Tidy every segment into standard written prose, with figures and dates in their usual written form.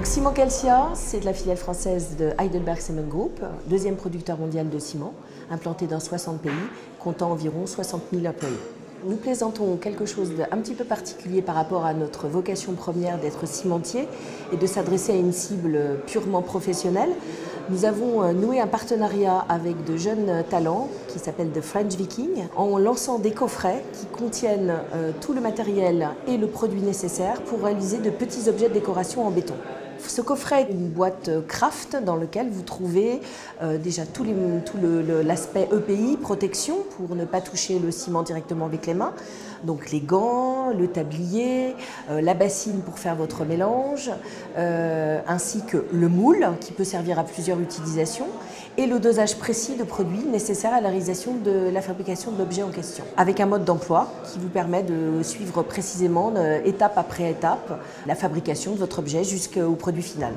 Donc Ciment Calcia, c'est de la filiale française de Heidelberg Cement Group, deuxième producteur mondial de ciment, implanté dans 60 pays, comptant environ 60 000 employés. Nous présentons quelque chose d'un petit peu particulier par rapport à notre vocation première d'être cimentier et de s'adresser à une cible purement professionnelle. Nous avons noué un partenariat avec de jeunes talents qui s'appellent The French Viking en lançant des coffrets qui contiennent tout le matériel et le produit nécessaire pour réaliser de petits objets de décoration en béton. Ce coffret est une boîte craft dans laquelle vous trouvez déjà tout l'aspect EPI, protection, pour ne pas toucher le ciment directement avec les mains. Donc les gants, le tablier, la bassine pour faire votre mélange, ainsi que le moule qui peut servir à plusieurs utilisations et le dosage précis de produits nécessaires à la réalisation de la fabrication de l'objet en question. Avec un mode d'emploi qui vous permet de suivre précisément, étape après étape, la fabrication de votre objet jusqu'au produit final.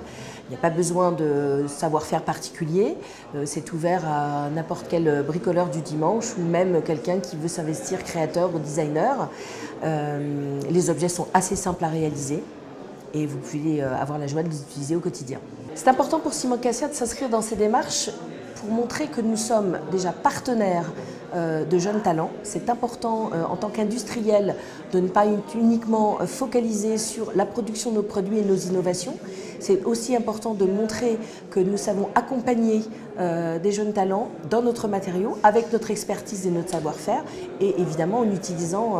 Il n'y a pas besoin de savoir-faire particulier, c'est ouvert à n'importe quel bricoleur du dimanche ou même quelqu'un qui veut s'investir créateur ou designer. Les objets sont assez simples à réaliser et vous pouvez avoir la joie de les utiliser au quotidien. C'est important pour Ciment Calcia de s'inscrire dans ces démarches pour montrer que nous sommes déjà partenaires de jeunes talents. C'est important en tant qu'industriel de ne pas uniquement focaliser sur la production de nos produits et nos innovations. C'est aussi important de montrer que nous savons accompagner des jeunes talents dans notre matériau avec notre expertise et notre savoir-faire et évidemment en utilisant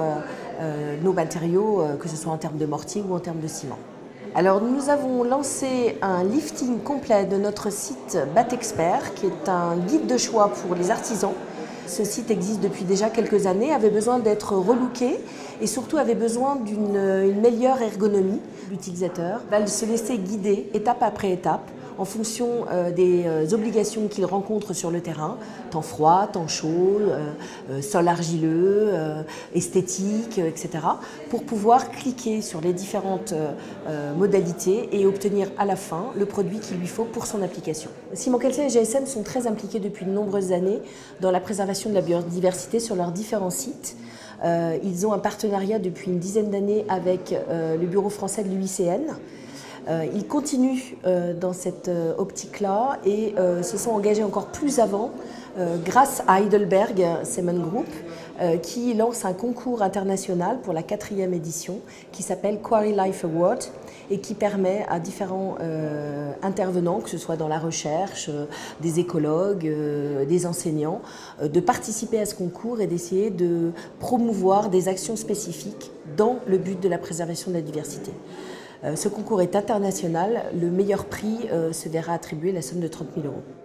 nos matériaux, que ce soit en termes de mortier ou en termes de ciment. Alors nous avons lancé un lifting complet de notre site BAT-Expert qui est un guide de choix pour les artisans. Ce site existe depuis déjà quelques années, avait besoin d'être relooké et surtout avait besoin d'une meilleure ergonomie. L'utilisateur va se laisser guider étape après étape en fonction des obligations qu'il rencontre sur le terrain, temps froid, temps chaud, sol argileux, esthétique, etc. pour pouvoir cliquer sur les différentes modalités et obtenir à la fin le produit qu'il lui faut pour son application. Ciment Calcia et GSM sont très impliqués depuis de nombreuses années dans la préservation de la biodiversité sur leurs différents sites. Ils ont un partenariat depuis une dizaine d'années avec le bureau français de l'UICN. Ils continuent dans cette optique-là et se sont engagés encore plus avant grâce à Heidelberg Cement Group qui lance un concours international pour la 4e édition qui s'appelle Quarry Life Award et qui permet à différents intervenants, que ce soit dans la recherche, des écologues, des enseignants, de participer à ce concours et d'essayer de promouvoir des actions spécifiques dans le but de la préservation de la diversité. Ce concours est international, le meilleur prix se verra attribuer la somme de 30 000 €.